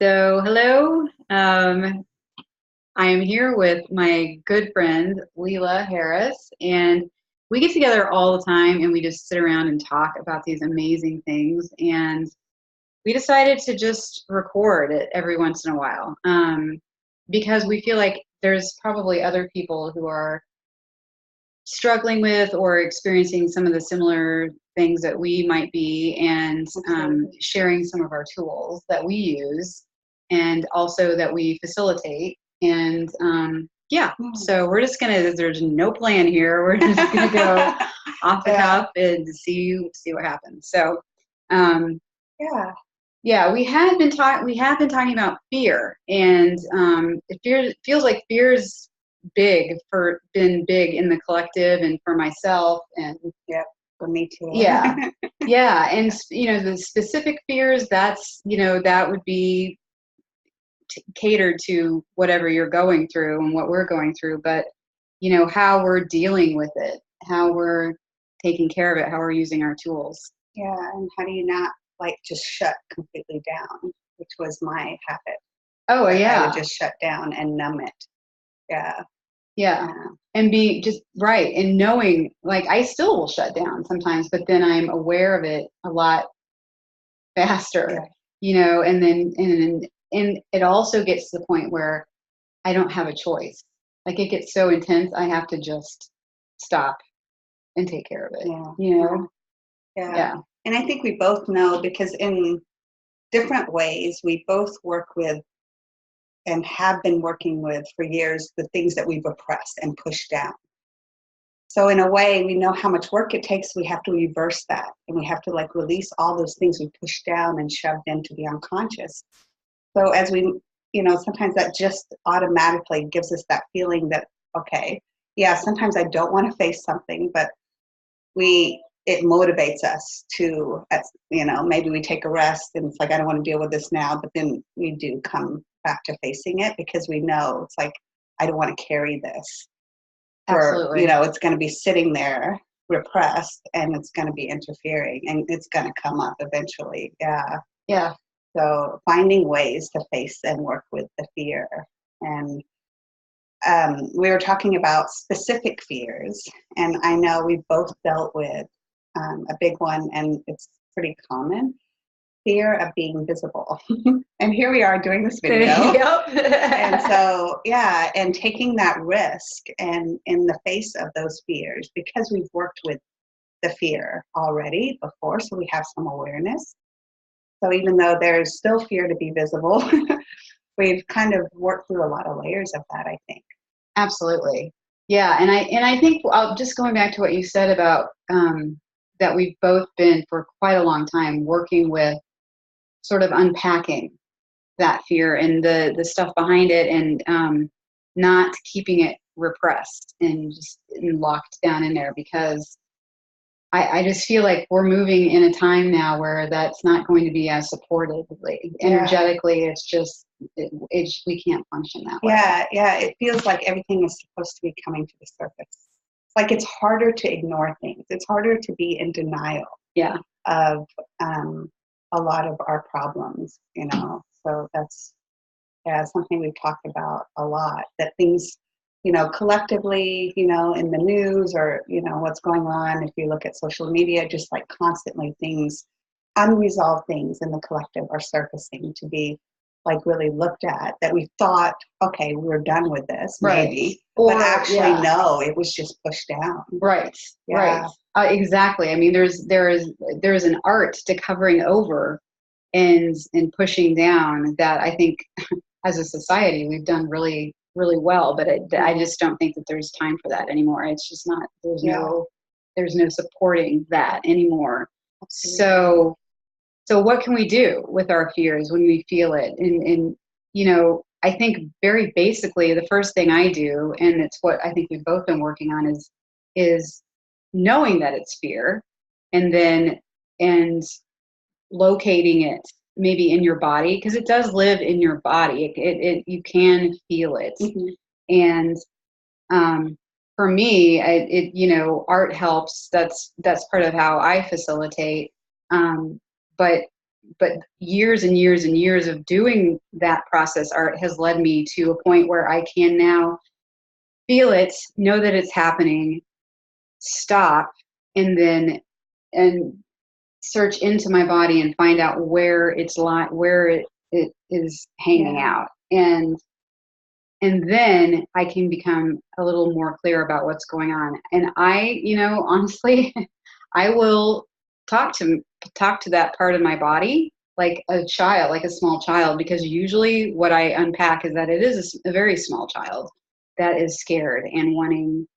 So, hello. I am here with my good friend, Leela Haris, and we get together all the time and we just sit around and talk about these amazing things. And we decided to just record it every once in a while because we feel like there's probably other people who are struggling with or experiencing some of the similar things that we might be, and sharing some of our tools that we use and also that we facilitate. And yeah, so we're just gonna, there's no plan here. We're just gonna go off the cuff and see what happens. So yeah, we have been talking about fear, and it feels like fear's been big in the collective and for myself, and for me too. Yeah, and the specific fears, that would be catered to whatever you're going through and what we're going through, but how we're dealing with it, how we're taking care of it, how we're using our tools. Yeah, and how do you not just shut completely down, which was my habit. Oh, yeah. I would just shut down and numb it. Yeah. And be just right. And knowing, I still will shut down sometimes, but then I'm aware of it a lot faster, and then, and it also gets to the point where I don't have a choice. It gets so intense, I have to just stop and take care of it. Yeah. And I think we both know, because in different ways, we both work with and have been working with for years the things that we've repressed and pushed down. So in a way, we know how much work it takes. We have to reverse that, and we have to release all those things we pushed down and shoved into the unconscious. So as we, sometimes that just automatically gives us that feeling that, okay, yeah, sometimes I don't want to face something, but it motivates us to, maybe we take a rest and it's I don't want to deal with this now, but then we do come back to facing it because we know it's I don't want to carry this. Absolutely. Or, it's going to be sitting there repressed and it's going to be interfering and it's going to come up eventually. Yeah. So finding ways to face and work with the fear. And we were talking about specific fears, and I know we've both dealt with a big one, and it's pretty common: fear of being visible. And here we are doing this video. Yep. And so, and taking that risk and in the face of those fears, because we've worked with the fear already before, so we have some awareness. So even though there's still fear to be visible, we've kind of worked through a lot of layers of that, I think. Absolutely. Yeah. And I think just going back to what you said about that we've both been for quite a long time working with sort of unpacking that fear and the stuff behind it, and not keeping it repressed and just locked down in there, because I just feel like we're moving in a time now where that's not going to be as supported. Energetically, it's just, we can't function that way. Yeah. It feels like everything is supposed to be coming to the surface. It's it's harder to ignore things. It's harder to be in denial of a lot of our problems, So that's something we've talked about a lot, that things, collectively, in the news or, what's going on. If you look at social media, just constantly unresolved things in the collective are surfacing to be really looked at, that we thought, okay, we're done with this, maybe. But actually, no, it was just pushed down. Right. Exactly. I mean, there is an art to covering over and pushing down that I think as a society we've done really, really well, but I just don't think that there's time for that anymore. It's just not, there's no supporting that anymore. Absolutely. So what can we do with our fears when we feel it? And I think very basically the first thing I do, and it's what I think we've both been working on, is knowing that it's fear, and locating it maybe in your body, because it does live in your body. It you can feel it. Mm-hmm. And for me, art helps. That's part of how I facilitate. But but years and years and years of doing that process art has led me to a point where I can now feel it, know that it's happening, stop, and then and search into my body and find out where it is hanging out. And then I can become a little more clear about what's going on. And I, honestly, I will talk to that part of my body like a child, like a small child, because usually what I unpack is that it is a very small child that is scared and wanting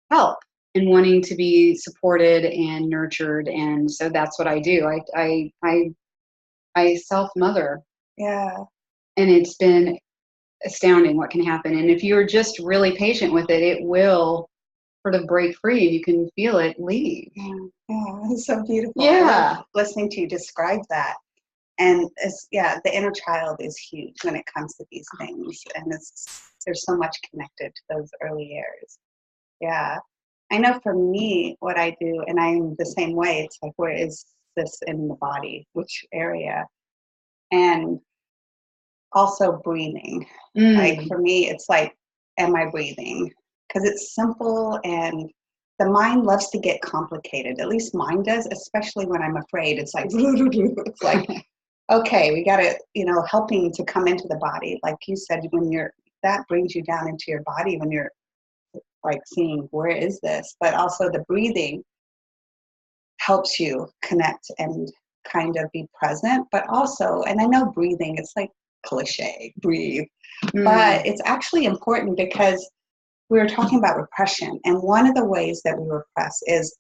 help and wanting to be supported and nurtured. And so that's what I do. I self-mother. Yeah. And it's been astounding what can happen. And if you're just really patient with it, it will sort of break free and you can feel it leave. Yeah, it's so beautiful. Yeah. Listening to you describe that. And the inner child is huge when it comes to these things. And there's so much connected to those early years. Yeah. I know for me, what I do, and I'm the same way, it's like, where is this in the body? Which area? And also breathing. Like for me, it's like, am I breathing? Because it's simple, and the mind loves to get complicated. At least mine does, especially when I'm afraid. It's like, it's like, okay, we got to, helping to come into the body. Like you said, that brings you down into your body when you're like seeing, where is this? But also the breathing helps you connect and kind of be present. But also, and I know breathing, it's like cliche, breathe, but it's actually important because we were talking about repression. And one of the ways that we repress is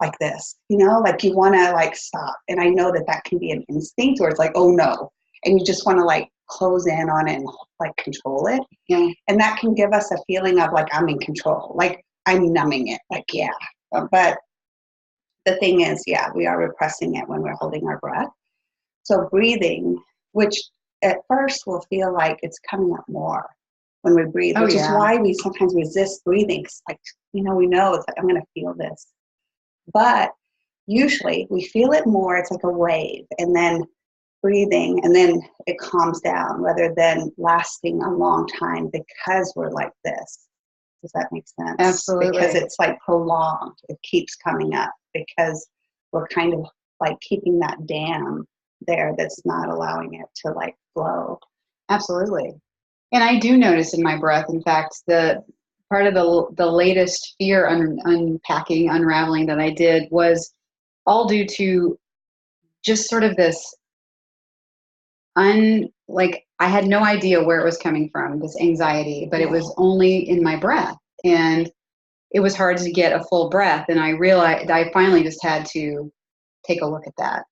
like this, like you want to like stop. And I know that can be an instinct, or it's like, oh no. And you just want to like close in on it and like control it. Yeah. And that can give us a feeling of like, I'm in control, like I'm numbing it, like, yeah. But the thing is, we are repressing it when we're holding our breath. So breathing, which at first will feel like it's coming up more when we breathe, which is why we sometimes resist breathing. It's like, we know it's like, I'm going to feel this. But usually we feel it more. It's like a wave, and then breathing, and then it calms down rather than lasting a long time because we're like this. Does that make sense? Absolutely. Because it's like prolonged. It keeps coming up because we're kind of like keeping that dam there that's not allowing it to like flow. Absolutely. And I do notice in my breath, in fact, the part of the latest fear unraveling that I did was all due to just sort of this like I had no idea where it was coming from, this anxiety, but it was only in my breath. And it was hard to get a full breath. And I realized I finally just had to take a look at that.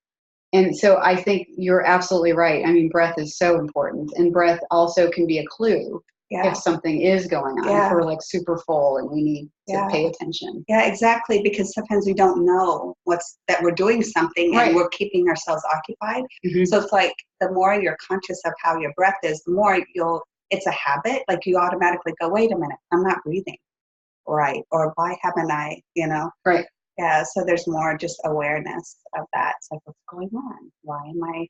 And so I think you're absolutely right. I mean, breath is so important, and breath also can be a clue if something is going on, if we're like super full and we need to pay attention. Yeah, exactly. Because sometimes we don't know that we're doing something and we're keeping ourselves occupied. Mm-hmm. So it's like the more you're conscious of how your breath is, the more it's a habit. Like you automatically go, wait a minute, I'm not breathing right. Or why haven't I, Right. Yeah, so there's more just awareness of that. It's like, what's going on? Why am I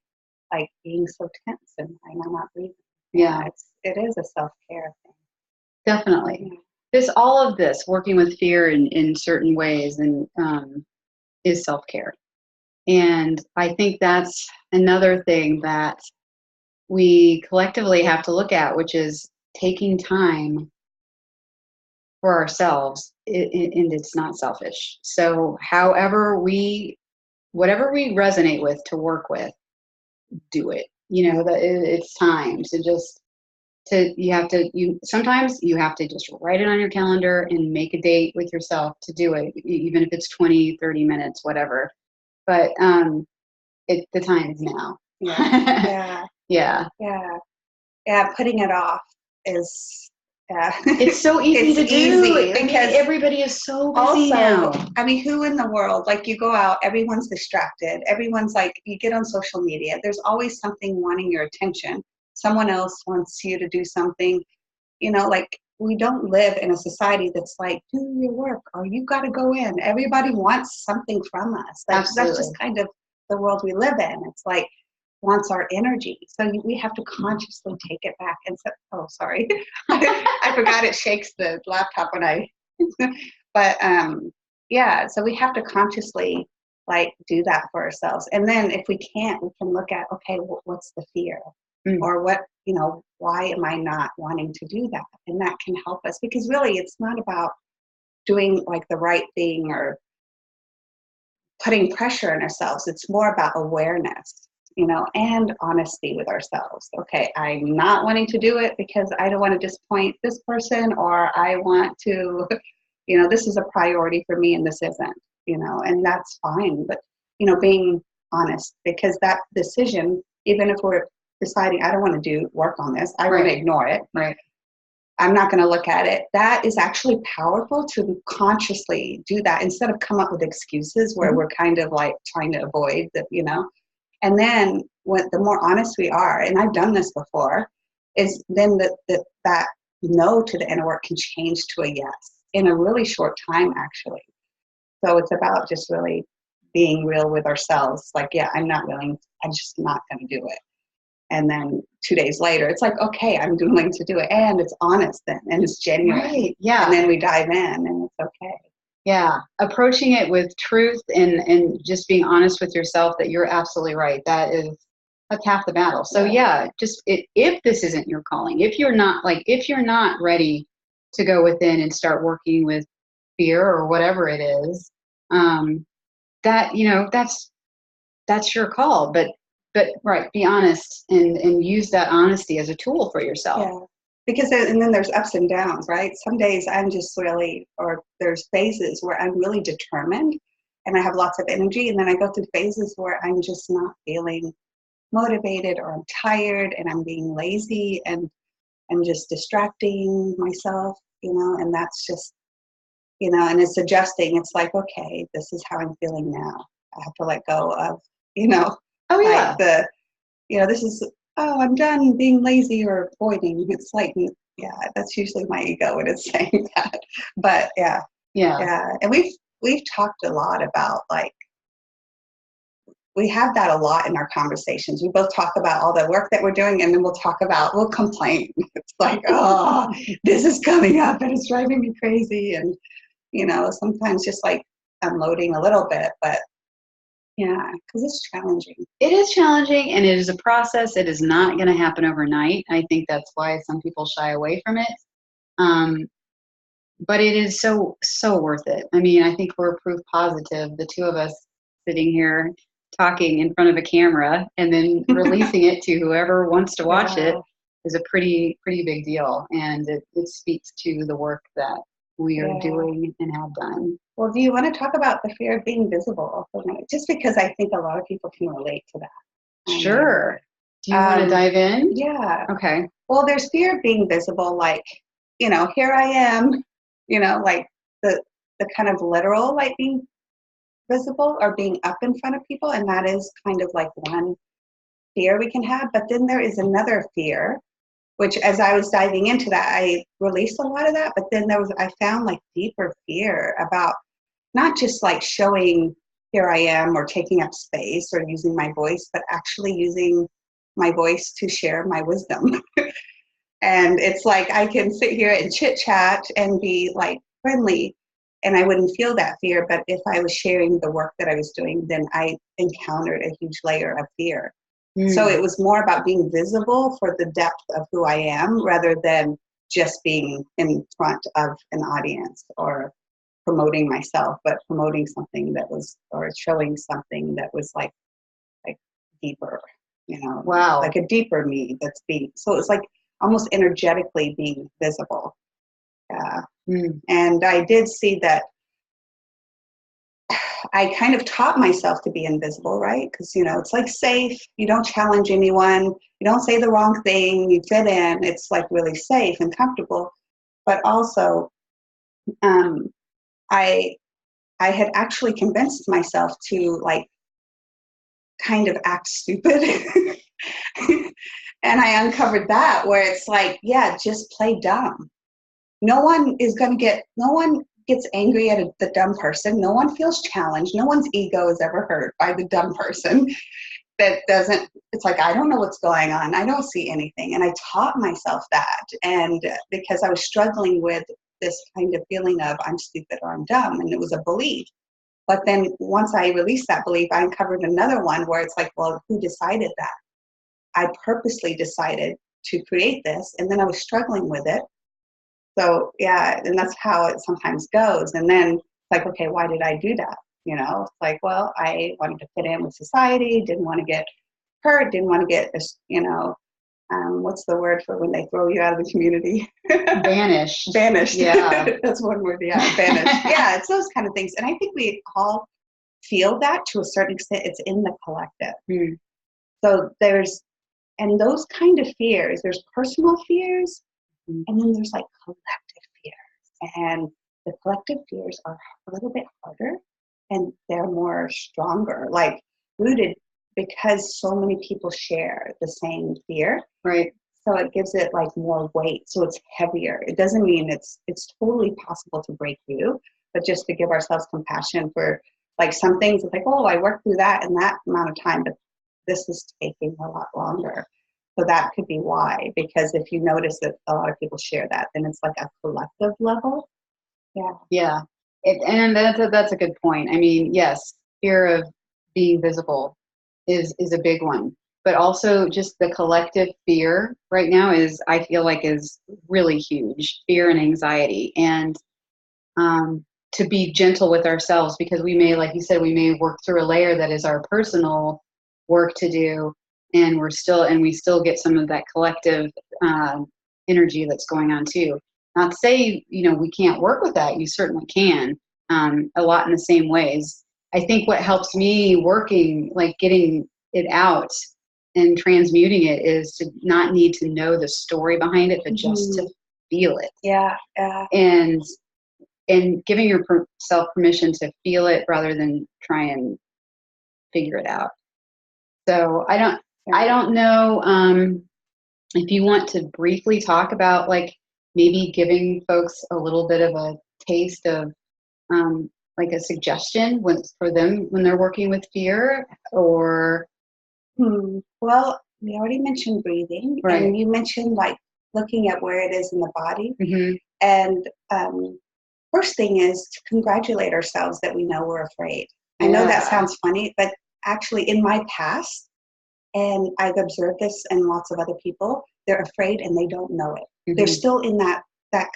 like being so tense, and why am I not breathing? Yeah, it is a self-care thing. Definitely. This all of this working with fear in certain ways and is self-care. And I think that's another thing that we collectively have to look at, which is taking time for ourselves, and it's not selfish. So whatever we resonate with to work with, do it. It's time to sometimes you have to just write it on your calendar and make a date with yourself to do it, even if it's 20, 30 minutes, whatever. But the time is now. Yeah. Putting it off is it's so easy to do because everybody is so busy now. I mean, who in the world, like you go out, everyone's distracted. Everyone's like, you get on social media, there's always something wanting your attention. Someone else wants you to do something, like we don't live in a society that's like, do your work or you got to go in. Everybody wants something from us. That's just kind of the world we live in. It's like wants our energy. So we have to consciously take it back and say, oh, sorry. I forgot it shakes the laptop when I, but yeah, so we have to consciously like do that for ourselves. And then if we can't, we can look at, okay, what's the fear? Or what, why am I not wanting to do that? And that can help us, because really it's not about doing like the right thing or putting pressure on ourselves. It's more about awareness, and honesty with ourselves. Okay, I'm not wanting to do it because I don't want to disappoint this person, or I want to, this is a priority for me and this isn't, and that's fine. But, being honest, because that decision, even if we're deciding, I don't want to do work on this, I want to ignore it. Right. I'm not going to look at it. That is actually powerful to consciously do that instead of come up with excuses where we're kind of like trying to avoid that, And then the more honest we are, and I've done this before, is then that no to the inner work can change to a yes in a really short time, actually. So it's about just really being real with ourselves. Like, yeah, I'm just not going to do it. And then 2 days later, it's like, okay, I'm willing to do it. And it's honest then, and it's genuine. Right. Yeah. And then we dive in, and it's okay. Yeah. Approaching it with truth and just being honest with yourself that you're absolutely right. That's half the battle. So yeah, just if this isn't your calling, if you're not ready to go within and start working with fear or whatever it is, that's your call. But right, be honest and use that honesty as a tool for yourself. Yeah, because and then there's ups and downs, right? Some days I'm just really, or there's phases where I'm really determined and I have lots of energy, and then I go through phases where I'm just not feeling motivated, or I'm tired and I'm being lazy and I'm just distracting myself, and that's just, and it's adjusting. It's like, okay, this is how I'm feeling now. I have to let go of, Oh yeah. Like this is, oh, I'm done being lazy or avoiding. It's like, yeah, that's usually my ego when it's saying that. But yeah. And we've talked a lot about, like, we have that a lot in our conversations. We both talk about all the work that we're doing, and then we'll complain. It's like, oh, this is coming up and it's driving me crazy. And, sometimes just like unloading a little bit, but yeah, because it's challenging. It is challenging, and it is a process. It is not going to happen overnight. I think that's why some people shy away from it. But it is so, so worth it. I mean, I think we're proof positive. The two of us sitting here talking in front of a camera and then releasing it to whoever wants to watch it is a pretty big deal. And it speaks to the work that we are doing and have done. Well, do you want to talk about the fear of being visible for a minute? Just because I think a lot of people can relate to that. Sure. Do you want to dive in? Yeah. Okay. Well, there's fear of being visible, like, here I am, like the kind of literal, like being visible or being up in front of people. And that is kind of like one fear we can have. But then there is another fear, which as I was diving into that, I released a lot of that. But then I found like deeper fear about not just like showing here I am or taking up space or using my voice, but actually using my voice to share my wisdom. And it's like I can sit here and chit chat and be like friendly, and I wouldn't feel that fear. But if I was sharing the work that I was doing, then I encountered a huge layer of fear. So it was more about being visible for the depth of who I am rather than just being in front of an audience or promoting myself, but promoting something that was, or showing something that was like deeper, Wow. like a deeper me that's being, so it's like almost energetically being visible. Yeah. And I did see that I kind of taught myself to be invisible, right? Because, it's like safe. You don't challenge anyone. You don't say the wrong thing. You fit in. It's like really safe and comfortable. But also, I had actually convinced myself to like kind of act stupid. And I uncovered that where it's like, yeah, just play dumb. No one gets angry at the dumb person. No one feels challenged. No one's ego is ever hurt by the dumb person that doesn't, it's like, I don't know what's going on. I don't see anything. And I taught myself that. And because I was struggling with this kind of feeling of I'm stupid or I'm dumb, and it was a belief. But then once I released that belief, I uncovered another one where it's like, well, who decided that? I purposely decided to create this, and then I was struggling with it. So yeah, and that's how it sometimes goes. And then it's like, okay, why did I do that? It's like, well, I wanted to fit in with society, didn't want to get hurt, didn't want to get, what's the word for when they throw you out of the community? Banished. Banished. Yeah. That's one word. Yeah, banished. Yeah, it's those kind of things. And I think we all feel that to a certain extent. It's in the collective. Mm. So and those kind of fears, there's personal fears, and then there's like collective fears. And the collective fears are a little bit harder, and they're more stronger, like rooted because so many people share the same fear. Right. So it gives it like more weight. So it's heavier. It doesn't mean it's totally possible to break through, but just to give ourselves compassion for like some things. It's like, oh, I worked through that in that amount of time, but this is taking a lot longer. So that could be why, because if you notice that a lot of people share that, then it's like a collective level. Yeah. Yeah. And that's a good point. I mean, yes, fear of being visible is a big one, but also just the collective fear right now I feel like is really huge, fear and anxiety. And to be gentle with ourselves, because we may, like you said, we may work through a layer that is our personal work to do, and we still get some of that collective energy that's going on too. Not to say, we can't work with that. You certainly can, a lot in the same ways. I think what helps me working, like getting it out and transmuting it, is to not need to know the story behind it, but just to feel it. Yeah. And giving yourself permission to feel it rather than try and figure it out. So I don't know if you want to briefly talk about like maybe giving folks a little bit of a taste of like a suggestion for them when they're working with fear, or well, we already mentioned breathing, right. And you mentioned like looking at where it is in the body. Mm-hmm. And first thing is to congratulate ourselves that we know we're afraid. I know that sounds funny, but actually in my past, and I've observed this in lots of other people, they're afraid and they don't know it. Mm-hmm. They're still in that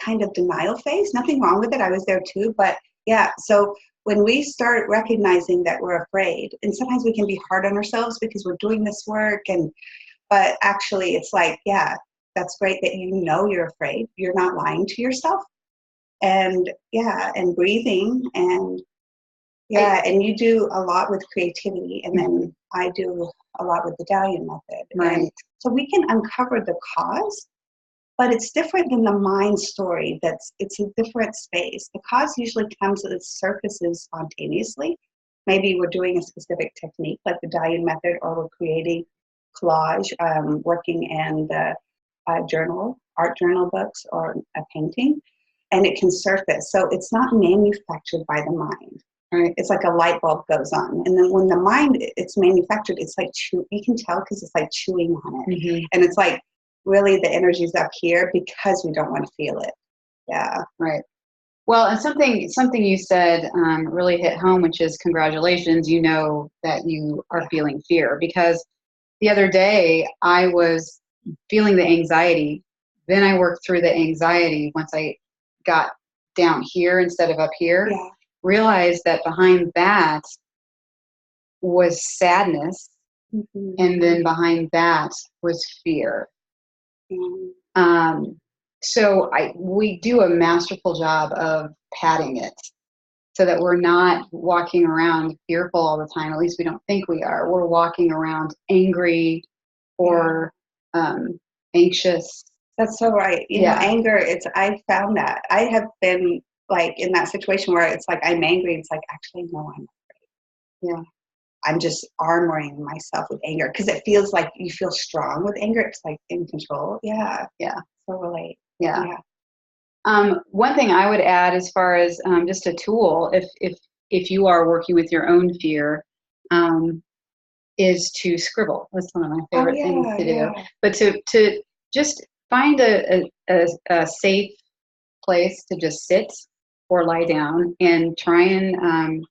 kind of denial phase. Nothing wrong with it. I was there too. But yeah, so when we start recognizing that we're afraid, and sometimes we can be hard on ourselves because we're doing this work, but actually it's like, yeah, that's great that you know you're afraid. You're not lying to yourself. And yeah, and breathing, and yeah, and you do a lot with creativity, and then I do a lot with the Dalian method. Right. And so we can uncover the cause, but it's different than the mind story. It's a different space. The cause usually comes at its surfaces spontaneously. Maybe we're doing a specific technique like the Dalian method, or we're creating collage, working in the art journal books, or a painting, and it can surface. So it's not manufactured by the mind. Right? It's like a light bulb goes on, and then when the mind it's manufactured, it's like you can tell because it's like chewing on it, mm-hmm. And it's like really the energy's up here because we don't want to feel it. Yeah, right. Well, and something you said really hit home, which is congratulations. You know that you are feeling fear, because the other day I was feeling the anxiety. Then I worked through the anxiety once I got down here instead of up here. Yeah. Realized that behind that was sadness, mm-hmm. And then behind that was fear. Mm-hmm. So we do a masterful job of padding it so that we're not walking around fearful all the time. At least we don't think we are. We're walking around angry or anxious. That's so right. You know, anger, I found that. I have been like in that situation where it's like I'm angry. It's like, actually, no, I'm afraid. Yeah. I'm just armoring myself with anger because it feels like you feel strong with anger. It's like in control. Yeah. Yeah. So relate. Yeah. One thing I would add, as far as just a tool, if you are working with your own fear, is to scribble. That's one of my favorite things to do. But to just find a safe place to just sit or lie down and try and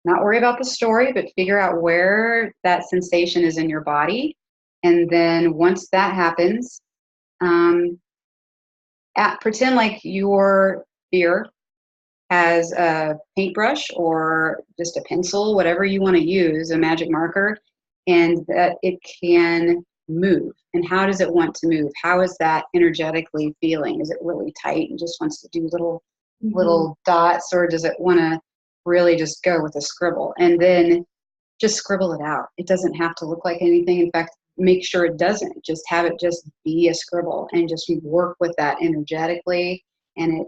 not worry about the story, but figure out where that sensation is in your body. And then once that happens, pretend like your fear has a paintbrush or just a pencil, whatever you want to use, a magic marker, and that it can move. And how does it want to move? How is that energetically feeling? Is it really tight and just wants to do little dots, or does it want to really just go with a scribble? And then just scribble it out. It doesn't have to look like anything. In fact, make sure it doesn't. Just have it just be a scribble and just work with that energetically, and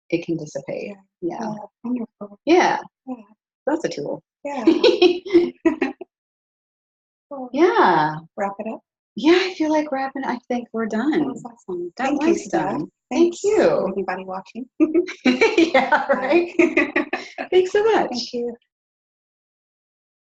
it can dissipate. Yeah. Wonderful. Yeah. Yeah. That's a tool. Yeah. Yeah. Wrap it up. Yeah, I feel like wrapping. I think we're done. That was awesome. That Thank was you, Steph. done. Thank Thanks you. for anybody watching. Yeah, right. Thanks so much. Thank you.